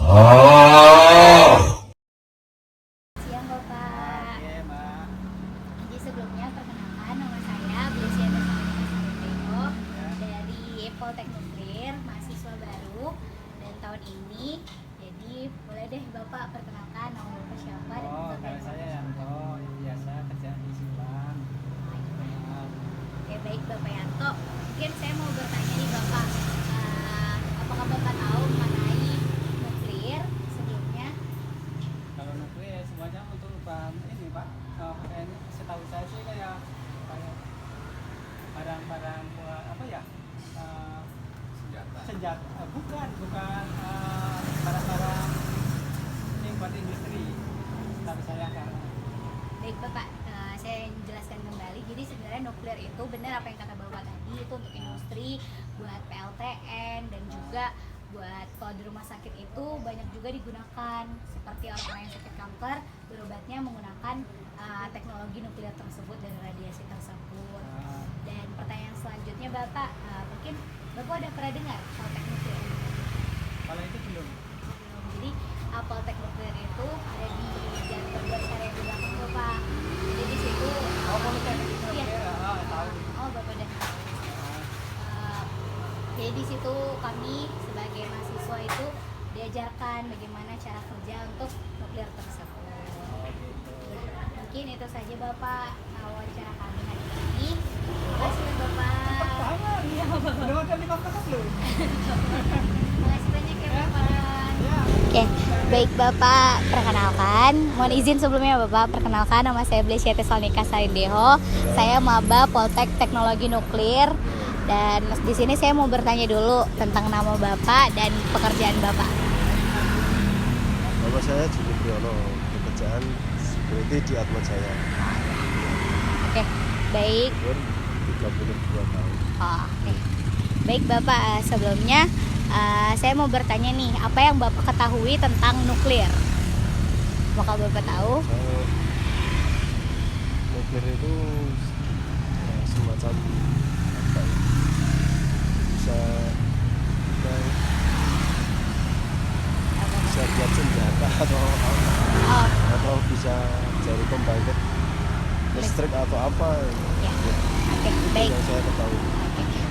Siang Bapak. Oke, Mbak. Jadi sebelumnya perkenalkan nama saya Blesiana Sarinio dari Poltek Nuklir, mahasiswa baru dan tahun ini. Jadi boleh deh Bapak perkenalkan nama Bapak siapa dan Oh, juga kalau saya Yanto, biasa kerja di Subang. Oke, baik Bapak Yanto. Mungkin saya mau bertanya nih Bapak, apakah Bapak tahu mengenai nuklir sebelumnya? Kalau nuklir semuanya untuk bahan ini Pak, kayaknya setahu saya sih kayak barang-barang buat apa ya? Senjata. Bukan barang-barang ini buat industri. Setahu saya kan. Baik Bapak, saya jelaskan kembali. Jadi sebenarnya nuklir itu benar apa yang kata Bapak tadi, itu untuk industri, buat PLTN dan juga buat kalau di rumah sakit itu banyak juga digunakan, seperti orang-orang yang sakit kanker berobatnya menggunakan teknologi nuklir tersebut dan radiasi tersebut. Dan pertanyaan selanjutnya Bapak, mungkin Bapak udah pernah dengar Poltek Nuklir? Kalau itu belum. Jadi Poltek Nuklir itu ada di Jalan Bergersari di belakang Bapak. Jadi di situ Politeknik iya. nuklir, tahu. Oh Bapak udah tahu. Jadi di situ kami sebagai mahasiswa itu diajarkan bagaimana cara kerja untuk nuklir tersebut. Oh, gitu. Mungkin itu saja Bapak wawancara kami hari ini. Terima kasih Bapak. Tangan, iya. Udah makan di kotak belum? Terima kasih banyak ya Bapak. Ya. Oke, baik Bapak, perkenalkan. Mohon izin sebelumnya Bapak, perkenalkan nama saya Blesiana Salnika Sarindeho. Saya maba Poltek Teknologi Nuklir. Dan di sini saya mau bertanya dulu tentang nama Bapak dan pekerjaan Bapak. Nama saya Juni Priyono, pekerjaan security di Atma Jaya. Oke, baik. Umur 32 tahun. Oh, oke. Baik Bapak, sebelumnya saya mau bertanya nih, apa yang Bapak ketahui tentang nuklir? Apakah Bapak tahu? Nuklir itu semacam apa ya? Bisa buat senjata Oh, atau bisa jadi pembangkit listrik atau apa ya. Oke, itu baik. yang saya ketahui.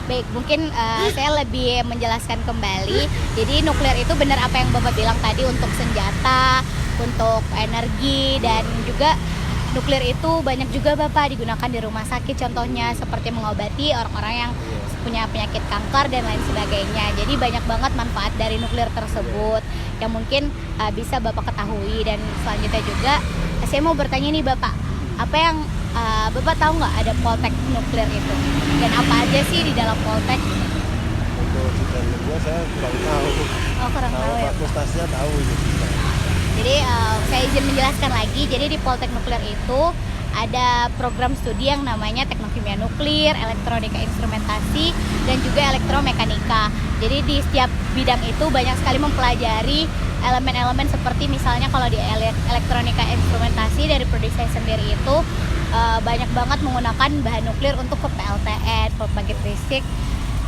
Baik, mungkin saya lebih menjelaskan kembali. Jadi nuklir itu benar apa yang Bapak bilang tadi, untuk senjata, untuk energi, dan juga nuklir itu banyak juga Bapak digunakan di rumah sakit, contohnya seperti mengobati orang-orang yang punya penyakit kanker dan lain sebagainya. Jadi banyak banget manfaat dari nuklir tersebut yang mungkin bisa Bapak ketahui. Dan selanjutnya juga saya mau bertanya nih Bapak, apa yang Bapak tahu nggak ada Poltek Nuklir itu? Dan apa aja sih di dalam Poltek? Untuk detailnya saya kurang tahu. Oh, kurang tahu ya. Fakultasnya tahu gitu. Jadi saya izin menjelaskan lagi. Jadi di Poltek Nuklir itu ada program studi yang namanya Teknokimia Nuklir, Elektronika Instrumentasi, dan juga Elektromekanika. Jadi di setiap bidang itu banyak sekali mempelajari elemen-elemen seperti misalnya kalau di Elektronika Instrumentasi dari prodi saya sendiri itu banyak banget menggunakan bahan nuklir untuk ke PLTN, pembangkit listrik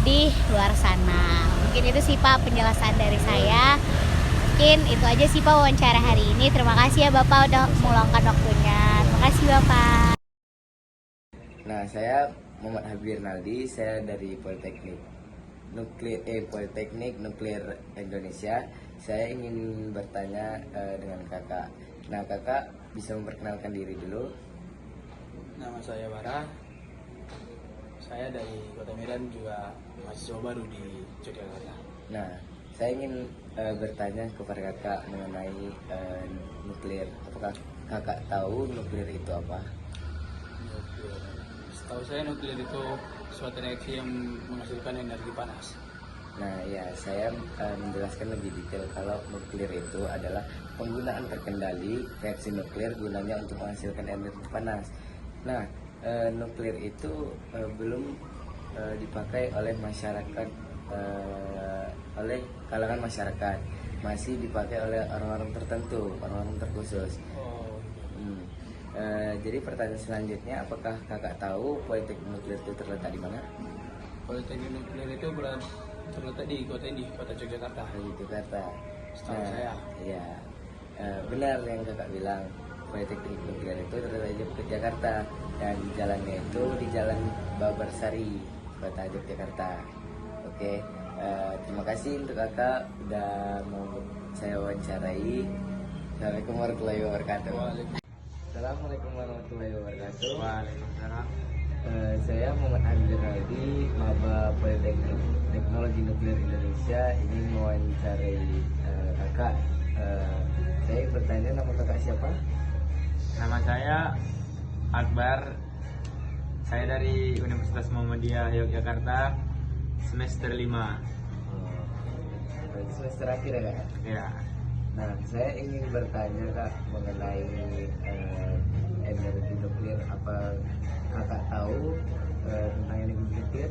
di luar sana. Mungkin itu sih Pak penjelasan dari saya. Mungkin itu aja sih Pak wawancara hari ini. Terima kasih ya Bapak udah meluangkan waktunya. Terima kasih Bapak. Nah, saya Muhammad Habib Naldi, saya dari Politeknik Nuklir Indonesia. Saya ingin bertanya dengan kakak. Nah, kakak bisa memperkenalkan diri dulu. Nama saya Bara. Saya dari Kota Medan, juga mahasiswa baru di Yogyakarta. Nah, saya ingin bertanya kepada kakak mengenai nuklir. Apakah kakak tahu nuklir itu apa? Nuklir. Setahu saya nuklir itu suatu reaksi yang menghasilkan energi panas. Nah, ya, saya menjelaskan lebih detail kalau nuklir itu adalah penggunaan terkendali reaksi nuklir gunanya untuk menghasilkan energi panas. Nah, nuklir itu belum dipakai oleh masyarakat, oleh kalangan masyarakat, masih dipakai oleh orang-orang tertentu, orang-orang terkhusus. Jadi pertanyaan selanjutnya, apakah kakak tahu Politeknik Nuklir itu terletak di mana? Politeknik Nuklir itu terletak di kota Yogyakarta. Di Jakarta. setahu saya. Iya, benar yang kakak bilang. Politeknik Nuklir itu terletak di Yogyakarta dan jalannya itu di Jalan Babarsari, Kota Yogyakarta. Oke, terima kasih untuk kakak udah mau saya wawancarai. Assalamualaikum warahmatullahi wabarakatuh. Assalamualaikum warahmatullahi wabarakatuh. Waalaikumsalam. Saya Muhammad Andri Haldi, Maba Politeknik Teknologi Nuklir Indonesia. Ini mewawancarai kakak. Saya bertanya, nama kakak siapa? Nama saya Akbar. Saya dari Universitas Muhammadiyah Yogyakarta, semester 5. Semester akhir ya kak? Ya. Nah, saya ingin bertanya kak mengenai energi nuklir. Apa kakak tahu tentang energi nuklir?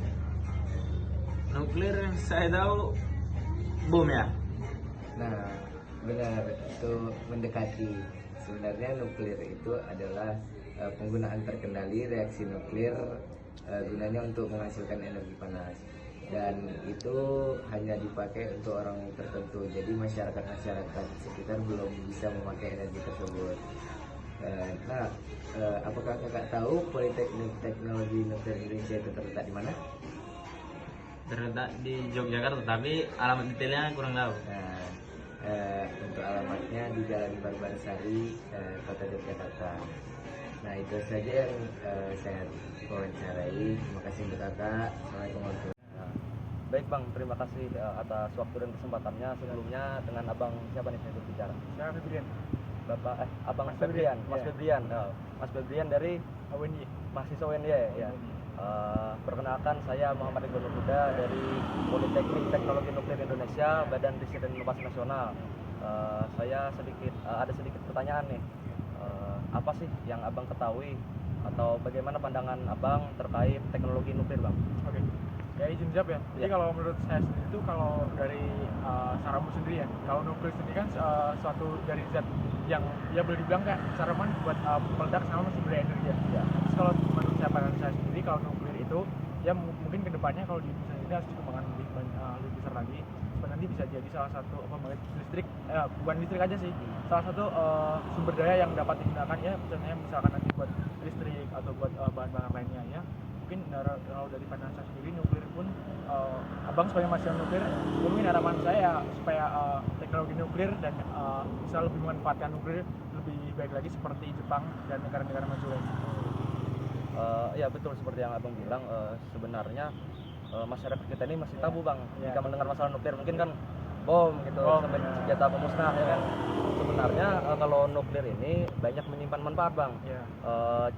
Nuklir yang saya tahu bom ya. Nah, benar, itu mendekati. Sebenarnya nuklir itu adalah penggunaan terkendali reaksi nuklir gunanya untuk menghasilkan energi panas, dan itu hanya dipakai untuk orang tertentu. Jadi masyarakat sekitar belum bisa memakai energi tersebut. Nah, apakah kakak tahu Politeknik Teknologi Nuklir Indonesia itu terletak di mana? Terletak di Yogyakarta, tapi alamat detailnya kurang tahu. Nah, untuk alamatnya di Jalan Barbarsari, Kota Yogyakarta. Nah, itu saja yang saya wawancarai. Terima kasih untuk kakak. Assalamualaikum warahmatullahi wabarakatuh. Baik Bang, terima kasih atas waktu dan kesempatannya. Sebelumnya dengan Abang siapa nih saya berbicara? Saya Febrian. Bapak Abang Mas Febrian, Febrian, Mas iya. Febrian. Mas Febrian dari UNY. mahasiswa UNY ya. Perkenalkan, saya Muhammad Iqbal Huda dari Politeknik Teknologi Nuklir Indonesia, Badan Riset dan Inovasi Nasional. Saya ada sedikit pertanyaan nih. Apa sih yang Abang ketahui atau bagaimana pandangan Abang terkait teknologi nuklir, Bang? Oke. Ya, izin jawab ya. Jadi Ya. kalau menurut saya sendiri itu, kalau dari saranmu sendiri ya, kalau nuklir sendiri kan suatu dari zat yang ya boleh dibilang kayak saraman buat meledak sama sumber energi ya. Ya. Terus kalau menurut saya sendiri, kalau nuklir itu ya mungkin kedepannya kalau di Indonesia ini harus dikembangkan lebih besar lagi. Supaya nanti bisa jadi salah satu pembangkit listrik, bukan listrik aja sih, salah satu sumber daya yang dapat digunakan ya, misalkan nanti buat listrik atau buat bahan bakar lainnya ya. Mungkin kalau dari pandangan saya sendiri, nuklir pun abang sebagai mahasiswa nuklir, mungkin harapan saya supaya teknologi nuklir dan bisa lebih memanfaatkan nuklir lebih baik lagi seperti Jepang dan negara-negara maju lain. Ya betul, seperti yang Abang bilang, sebenarnya masyarakat kita ini masih tabu Bang. Ya. Jika mendengar masalah nuklir mungkin kan bom gitu, Bom, sampai ya. senjata pemusnah ya kan. Sebenarnya kalau nuklir ini banyak menyimpan manfaat Bang. Ya.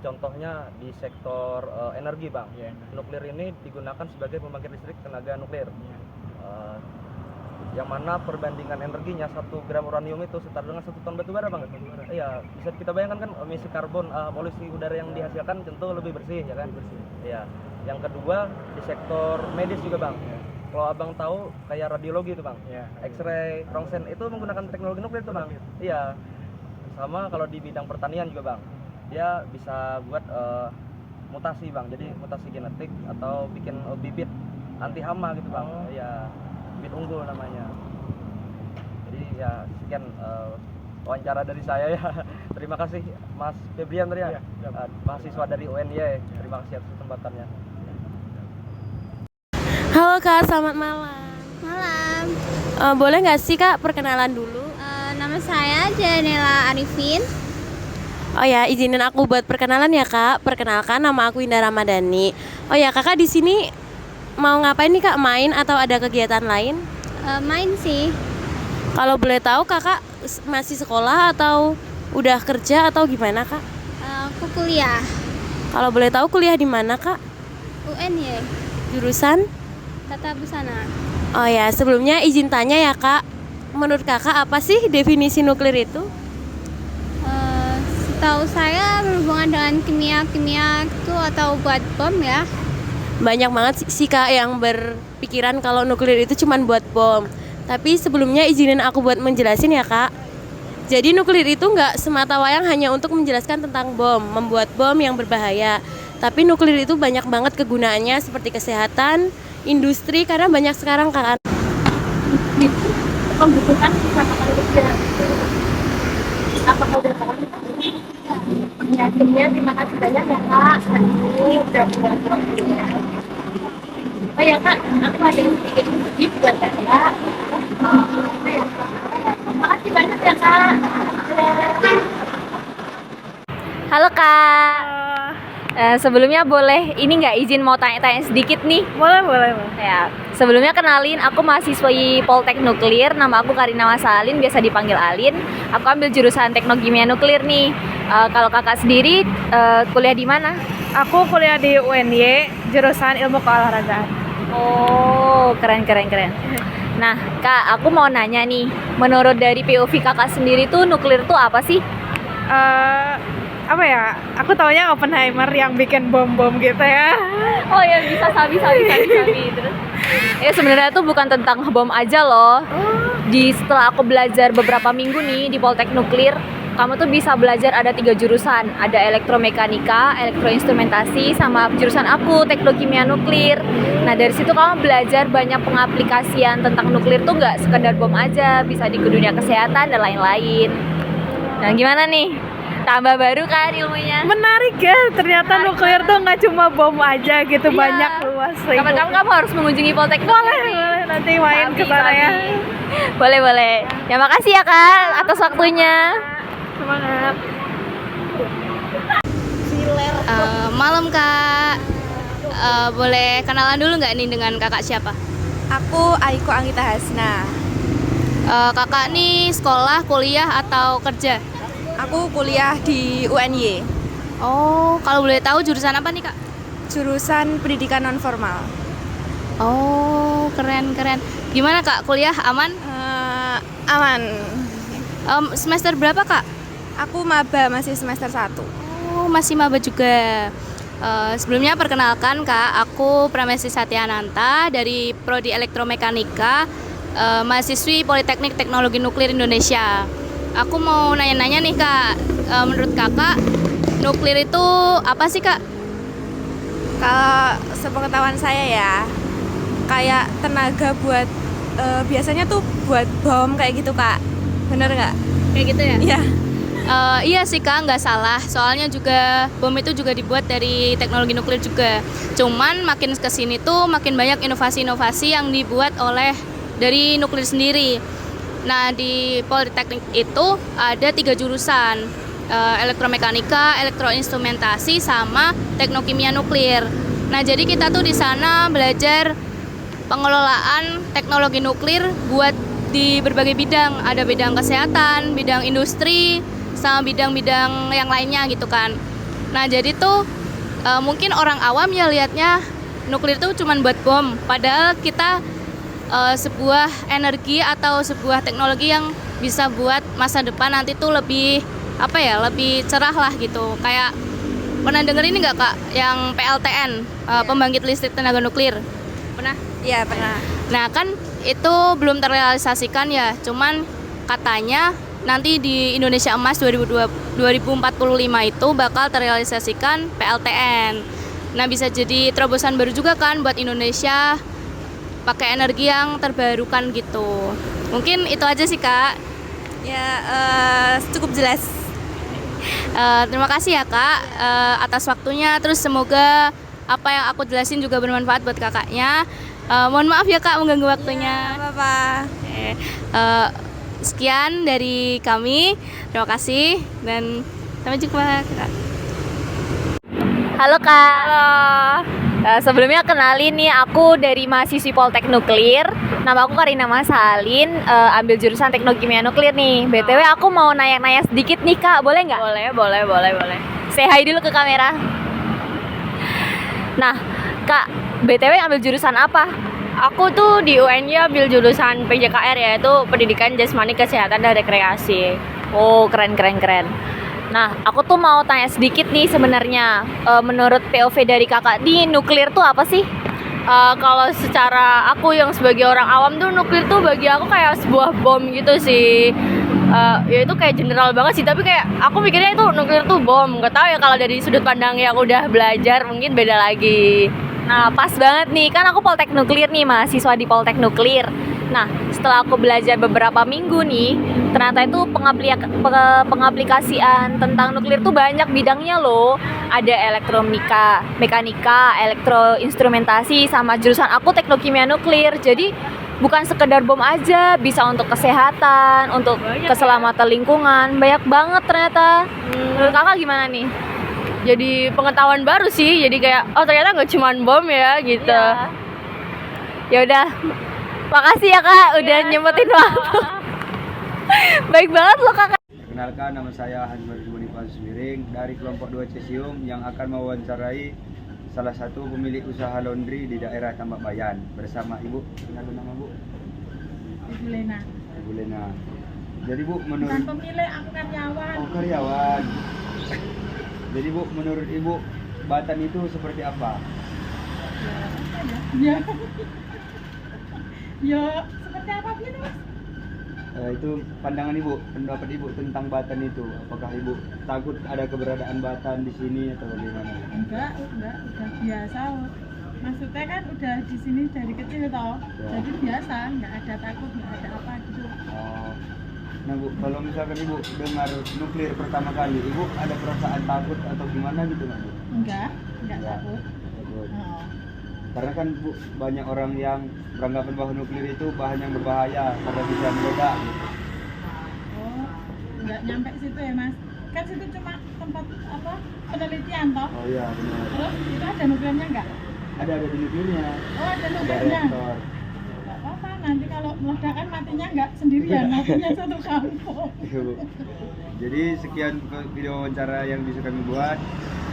Contohnya di sektor energi Bang. Ya. Nuklir ini digunakan sebagai pembangkit listrik tenaga nuklir. Ya. Yang mana perbandingan energinya 1 gram uranium itu setara dengan 1 ton batu bara Bang. Iya, bisa kita bayangkan kan emisi karbon, polusi udara yang dihasilkan tentu lebih bersih ya kan. Iya. Yang kedua di sektor medis juga Bang. Ya. Kalau Abang tahu kayak radiologi itu Bang. Ya. X-ray, rongsen itu menggunakan teknologi nuklir itu Bang. Iya. Sama kalau di bidang pertanian juga Bang. Dia bisa buat mutasi Bang. Jadi mutasi genetik atau bikin bibit anti hama gitu Bang. Oh. Iya. Bibit unggul namanya. Jadi ya sekian wawancara dari saya ya. Terima kasih Mas Febrian tadi ya. Ya, siap. Mahasiswa dari UNY. Terima kasih atas kesempatannya. Halo Kak, selamat malam. Malam. Boleh nggak sih Kak perkenalan dulu? Nama saya Janela Arifin. Oh ya, izinin aku buat perkenalan ya Kak. Perkenalkan, nama aku Indah Ramadhani. Oh ya, Kakak di sini mau ngapain nih Kak? Main atau ada kegiatan lain? Main sih. Kalau boleh tahu Kakak masih sekolah atau udah kerja atau gimana Kak? Aku kuliah Kalau boleh tahu kuliah di mana Kak? UNY, Jurusan? Tata Busana. Oh ya, sebelumnya izin tanya ya Kak. Menurut Kakak apa sih definisi nuklir itu? Setahu saya berhubungan dengan kimia itu atau buat bom ya. Banyak banget sih Kak yang berpikiran kalau nuklir itu cuma buat bom. Tapi sebelumnya izinin aku buat menjelasin ya Kak. Jadi nuklir itu nggak semata wayang hanya untuk menjelaskan tentang bom, membuat bom yang berbahaya. Tapi nuklir itu banyak banget kegunaannya seperti kesehatan, industri, karena banyak sekarang kan membutuhkan kesempatan kerja. Apakah udah tahu? Yakinnya terima kasih banyak ya kak. Ini udah buat waktunya. Oh ya kak, aku ada yang sedikit tip buat kakak. Makasih banyak ya kak. Halo kak. Sebelumnya boleh ini nggak izin mau tanya-tanya sedikit nih? Boleh. Ya, sebelumnya kenalin aku mahasiswi Poltek Nuklir, nama aku Karina Masalin, biasa dipanggil Alin. Aku ambil jurusan Teknik Kimia Nuklir nih. Kalau kakak sendiri kuliah di mana? Aku kuliah di UNY, jurusan ilmu keolahragaan. Oh, keren. Nah, kak, aku mau nanya nih, menurut dari POV kakak sendiri tuh nuklir tuh apa sih? Apa ya? Aku taunya Oppenheimer yang bikin bom-bom gitu ya. Oh ya, bisa sabi terus. Sebenarnya tuh bukan tentang bom aja loh. Setelah aku belajar beberapa minggu nih di Poltek Nuklir, kamu tuh bisa belajar ada 3 jurusan. Ada elektromekanika, elektroinstrumentasi, sama jurusan aku Teknik Kimia Nuklir. Nah dari situ kamu belajar banyak pengaplikasian tentang nuklir tuh nggak sekedar bom aja, bisa di dunia kesehatan dan lain-lain. Nah gimana nih? Tambah baru kan ilmunya? Menarik ya, ternyata nuklir tuh nggak cuma bom aja gitu, banyak luas. Kapan-kapan kamu harus mengunjungi Poltek Nuklir. Boleh, nanti main ke sana ya. Boleh. Ya makasih ya kak atas waktunya. Semangat. Malam kak. Boleh kenalan dulu nggak nih dengan kakak siapa? Aku Aiko Anggita Hasna. Kakak nih sekolah, kuliah atau kerja? Aku kuliah di UNY. Oh, kalau boleh tahu jurusan apa nih kak? Jurusan Pendidikan Nonformal. Oh, keren. Gimana kak, kuliah aman? Aman. Semester berapa kak? Aku maba, masih semester 1. Oh, masih maba juga. Sebelumnya perkenalkan kak, aku Pramesti Satyananta dari Prodi Elektromekanika, mahasiswi Politeknik Teknologi Nuklir Indonesia. Aku mau nanya-nanya nih kak, menurut kakak nuklir itu apa sih kak? Kalau sepengetahuan saya ya, kayak tenaga buat biasanya tuh buat bom kayak gitu kak. Bener nggak? Kayak gitu ya? Iya. Iya sih kak, nggak salah. Soalnya juga bom itu juga dibuat dari teknologi nuklir juga. Cuman makin kesini tuh makin banyak inovasi-inovasi yang dibuat oleh dari nuklir sendiri. Nah di Politeknik itu ada 3 jurusan, elektromekanika, elektroinstrumentasi, sama teknik kimia nuklir. Nah jadi kita tuh di sana belajar pengelolaan teknologi nuklir buat di berbagai bidang. Ada bidang kesehatan, bidang industri, sama bidang-bidang yang lainnya gitu kan. Nah jadi tuh mungkin orang awam ya lihatnya nuklir tuh cuma buat bom, padahal kita sebuah energi atau sebuah teknologi yang bisa buat masa depan nanti tuh lebih lebih cerah lah gitu. Kayak pernah denger ini nggak kak, yang PLTN, pembangkit listrik tenaga nuklir? Pernah? Iya pernah. Nah kan itu belum terrealisasikan ya, cuman katanya nanti di Indonesia Emas 2045 itu bakal terrealisasikan PLTN. Nah bisa jadi terobosan baru juga kan buat Indonesia, pakai energi yang terbarukan gitu. Mungkin itu aja sih kak. Ya cukup jelas. Terima kasih ya kak atas waktunya. Terus semoga apa yang aku jelasin juga bermanfaat buat kakaknya. Mohon maaf ya kak mengganggu waktunya. Ya, apa-apa. Sekian dari kami. Terima kasih dan sampai jumpa kak. Halo kak. Halo. Sebelumnya kenalin nih, aku dari mahasiswi Poltek Nuklir. Nama aku Karina Masalin, ambil jurusan Teknik Kimia Nuklir nih. BTW aku mau nanya-nanya sedikit nih kak, boleh nggak? Boleh. Say hi dulu ke kamera. Nah kak, BTW ambil jurusan apa? Aku tuh di UNY ambil jurusan PJKR, yaitu Pendidikan Jasmani Kesehatan dan Rekreasi. Oh keren. Nah aku tuh mau tanya sedikit nih sebenarnya, menurut POV dari kakak di nuklir tuh apa sih? Kalau secara aku yang sebagai orang awam tuh nuklir tuh bagi aku kayak sebuah bom gitu sih. Ya itu kayak general banget sih, tapi kayak aku mikirnya itu nuklir tuh bom. Nggak tahu ya kalau dari sudut pandang yang udah belajar mungkin beda lagi. Nah pas banget nih, kan aku Poltek Nuklir nih, mahasiswa di Poltek Nuklir. Nah, setelah aku belajar beberapa minggu nih, ternyata itu pengaplikasian tentang nuklir tuh banyak bidangnya loh. Ada elektronika, mekanika, elektroinstrumentasi, sama jurusan aku teknik kimia nuklir. Jadi bukan sekedar bom aja, bisa untuk kesehatan, untuk keselamatan lingkungan, banyak banget ternyata. Menurut kakak gimana nih? Jadi pengetahuan baru sih, jadi kayak oh ternyata nggak cuma bom ya gitu. Iya. Ya udah, makasih ya kak udah nyempetin waktu. Baik banget loh kakak. Perkenalkan, nama saya Hanifah Bonifasius Miring dari kelompok 2 Cesium yang akan mewawancarai salah satu pemilik usaha laundry di daerah Tambak Bayan bersama Ibu. Kenalkan nama Bu? Ibu Lena. Ibu Lena. Jadi Bu, menurut Bukan pemilik, aku karyawan. Oh, karyawan. Jadi Bu, menurut Ibu batan itu seperti apa? Ya. Ya, seperti apa gitu, Mas? Itu pandangan Ibu, pendapat Ibu tentang batan itu. Apakah Ibu takut ada keberadaan batan di sini atau bagaimana? Enggak, udah biasa. Maksudnya kan udah di sini dari kecil toh. Ya. Jadi biasa, nggak ada takut, nggak ada apa gitu. Oh. Nah Bu, kalau misalkan Ibu dengar nuklir pertama kali, Ibu ada perasaan takut atau gimana gitu nggak Bu? Enggak Enggak. takut. Takut. Oh. Karena kan Bu, banyak orang yang beranggapan bahwa nuklir itu bahan yang berbahaya karena bisa meledak gitu. Oh, nggak nyampe situ ya Mas. Kan situ cuma tempat apa penelitian toh. Oh iya benar. Terus itu ada nuklirnya nggak? Ada di nuklirnya. Oh ada Ada nuklirnya. reaktor. Nggak apa-apa, nanti kalau meledakan matinya nggak sendirian, matinya satu kampung. Iya, Bu. Jadi sekian video wawancara yang bisa kami buat.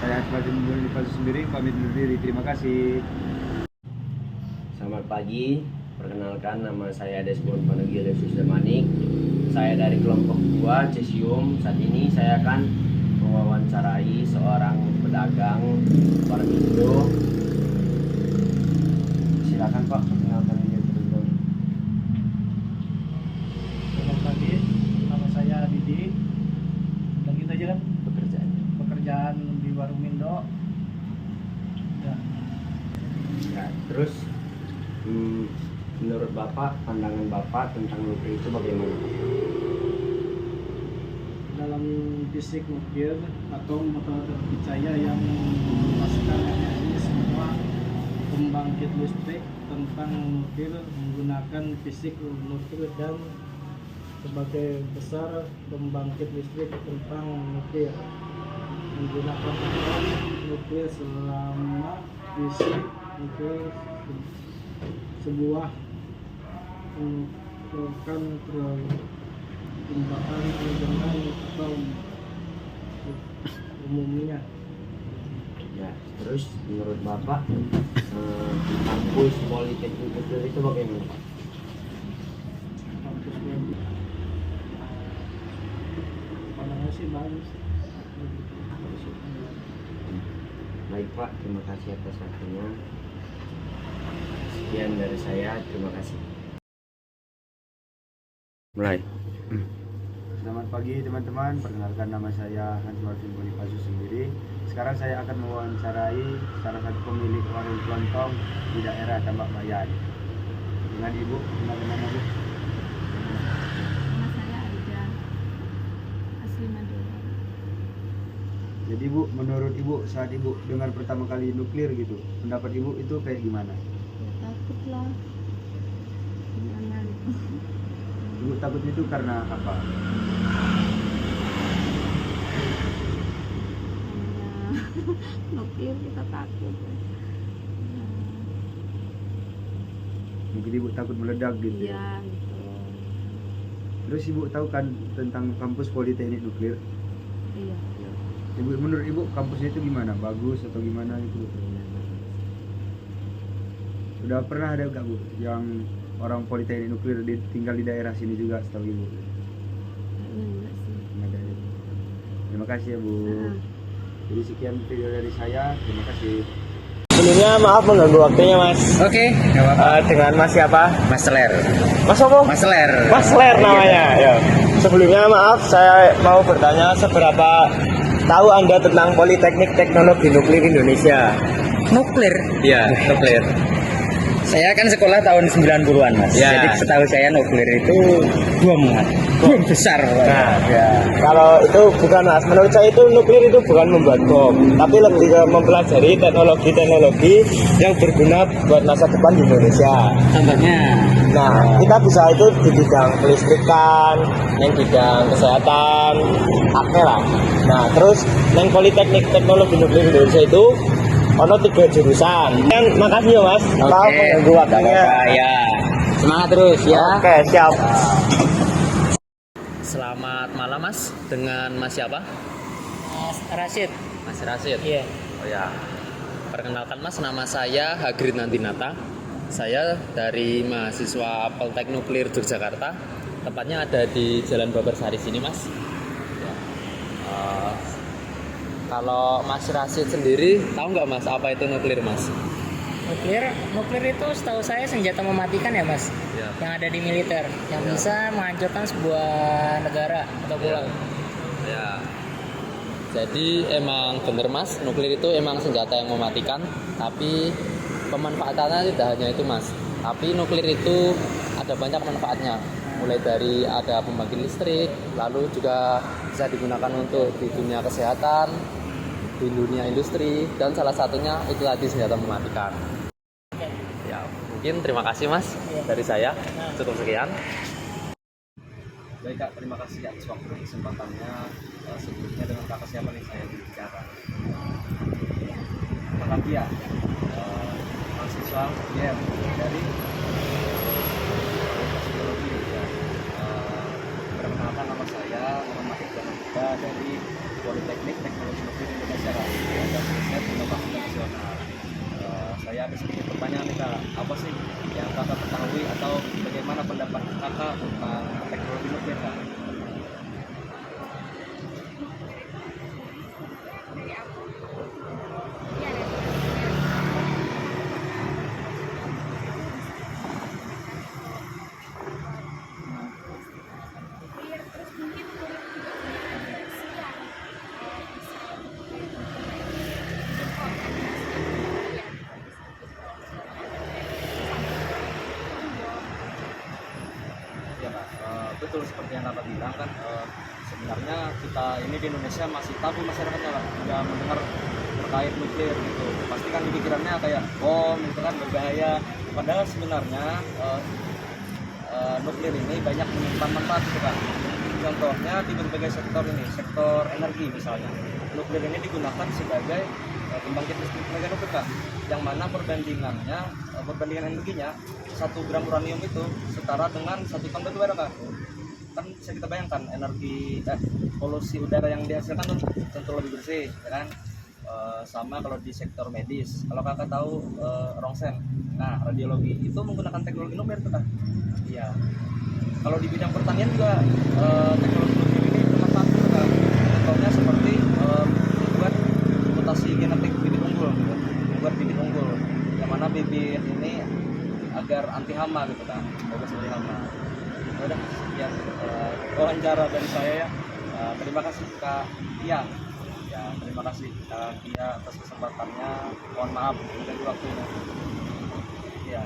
Saya Hanifah Bonifasius Miring pamit undur diri. Terima kasih. Selamat pagi, perkenalkan nama saya Desmond Panegil Yesus Demanik. Saya dari kelompok 2 Cesium. Saat ini saya akan mewawancarai seorang pedagang Warmindo. Silakan Pak, perkenalkan diri terlebih. Selamat pagi, nama saya Didi. Dan kita aja kan pekerjaan di Warmindo. Ya. Nah, terus menurut Bapak, pandangan Bapak tentang nuklir itu bagaimana? Dalam fisik nuklir atau metode terpercaya yang merumuskan energi semua pembangkit listrik tentang nuklir menggunakan fisik nuklir dan sebagai besar pembangkit listrik tentang nuklir menggunakan atom nuklir selama fisik nuklir sebuah merupakan pertimbangan dengan atom umumnya. Ya, terus menurut Bapak kampus Politeknik Nuklir itu bagaimana Pak? Pandangannya sih bagus. Baik Pak, terima kasih atas waktunya. Sekian dari saya, terima kasih. Mulai. Selamat pagi teman-teman, perkenalkan nama saya Hanifah Bonifasius Miring. Sekarang saya akan mewawancarai salah satu pemilik warung kelontong di daerah Tambak Bayan. Dengan Ibu, kenalkan nama Bu. Nama saya Aida, asli Madura. Jadi Bu, menurut Ibu saat Ibu dengar pertama kali nuklir gitu, pendapat Ibu itu kayak gimana? Ya takut lah. Gimana gitu? Ibu takut itu karena apa? Nuklir kita takut. Mungkin Ibu takut meledak gitu. Iya gitu. Terus Ibu tahu kan tentang kampus Politeknik Nuklir? Iya. Ibu, menurut Ibu kampusnya itu gimana? Bagus atau gimana itu? Sudah pernah ada nggak Bu yang orang Politeknik Nuklir tinggal di daerah sini juga setahu Ibu? Enggak sih. Nggak ada. Terima kasih ya Bu. Jadi sekian video dari saya. Terima kasih. Sebelumnya maaf mengganggu waktunya Mas. Oke, nggak apa-apa. Dengan Mas siapa? Mas Ler. Mas apa? Mas Ler. Mas Ler namanya. Ya. Sebelumnya maaf, saya mau bertanya seberapa tahu Anda tentang Politeknik Teknologi Nuklir Indonesia? Nuklir. Iya, nuklir. Saya kan sekolah tahun 90-an, Mas. Ya. Jadi setahu saya nuklir itu bom, Mas. Bom besar. Nah, Ya. kalau itu bukan Mas, menurut saya itu nuklir itu bukan membuat bom, tapi lebih ke mempelajari teknologi-teknologi yang berguna buat masa depan di Indonesia. Contohnya, Nah, kita bisa itu di bidang kelistrikan, yang bidang kesehatan, akeh lah. Nah, terus yang Politeknik Teknologi Nuklir Indonesia itu ono 3 jurusan. Kan makasih ya Mas. Maaf mengganggu waktunya. ya. Semangat terus ya. Oke, siap. Selamat malam Mas, dengan Mas siapa? Mas Rashid. Mas Rashid? Iya. Oh ya, perkenalkan Mas, nama saya Hagrid Nantinata. Saya dari mahasiswa Poltek Nuklir Yogyakarta. Tempatnya ada di Jalan Babarsari sini Mas. Ya. Kalau Mas Rashid sendiri, tahu nggak Mas apa itu nuklir Mas? Nuklir itu setahu saya senjata mematikan ya Mas, Ya. yang ada di militer, yang bisa menghancurkan sebuah negara atau pulau. Ya. Jadi emang bener Mas, nuklir itu emang senjata yang mematikan, tapi pemanfaatannya tidak hanya itu Mas. Tapi nuklir itu ada banyak manfaatnya, mulai dari ada pembangkit listrik, lalu juga bisa digunakan untuk di dunia kesehatan, di dunia industri, dan salah satunya itu tadi senjata mematikan. Ya, mungkin terima kasih Mas dari saya. Cukup sekian. Baik Kak, terima kasih atas waktu dan kesempatannya. Sebelumnya dengan Kakak siapa nih saya berbicara? Kakak Tia, mahasiswa UGM dari psikologi. Ya. Perkenalkan nama saya Muhammad Iqbal Huda dari Politeknik Teknologi Nuklir Indonesia dan riset inovasi nasional. Saya ada sedikit pertanyaan nih Kak, apa sih yang Kakak ketahui atau bagaimana pendapat Kakak tentang teknologi nuklir Kak? Ya Kak, betul seperti yang Kakak bilang kan, sebenarnya kita ini di Indonesia masih tabu masyarakatnya Kak, nggak mendengar terkait nuklir gitu. Pasti kan pikirannya kayak bom gitu kan, berbahaya. Padahal sebenarnya nuklir ini banyak menyimpan manfaat gitu Kak. Contohnya di berbagai sektor ini, sektor energi misalnya. Nuklir ini digunakan sebagai pembangkit listrik tenaga nuklir Kak, yang mana perbandingan energinya 1 gram uranium itu setara dengan 1 ton batu bara Kak. Kan bisa kita bayangkan energi polusi udara yang dihasilkan tuh tentu lebih bersih ya kan. Sama kalau di sektor medis, kalau Kakak tahu rongsen, nah radiologi itu menggunakan teknologi nuklir tuh Kak. Iya. Kalau di bidang pertanian juga teknologi nuklir ini bermanfaat juga Kak. Contohnya seperti membuat mutasi genetik bibit unggul gitu. Membuat bibit unggul yang mana bibit ini agar anti hama gitu kan, bagus anti hama. Udah sekian wawancara dari saya ya. Terima kasih Kak Tia. Ya, terima kasih Kak Tia atas kesempatannya. Mohon maaf mengganggu waktunya. Ya.